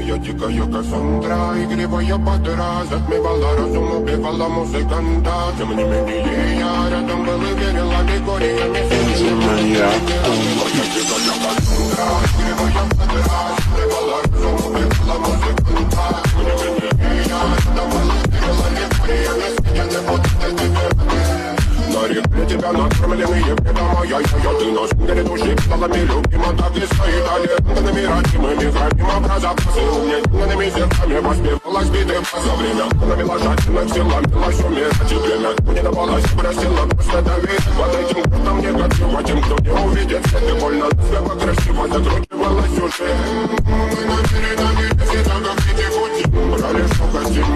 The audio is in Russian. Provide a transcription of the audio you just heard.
Моя дикая Кассандра, игривая подра, затмевала разум, убивала музыканта. Тем не менее я рядом был и верил аллегориями. Моя дикая Кассандра, игривая подра, затмевала разум, убивала музыканта. Тем не менее я рядом был и верил аллегориями. Я не буду тебе. На реке тебя накормленные предомая. Ты наш мир души палами любима, так и стоит аллергами родимыми. Храним образа посыльными зерками. Воспевалась биты за время. Навела жадных сил, ломилась умирать и время. Не давалась, просила просто доверить. Под этим кругом негатива, тем, кто не увидит свет. И больно, слепо красиво закручивалась уже. Мы на передовой, все так как эти пути. Брали, что хотим,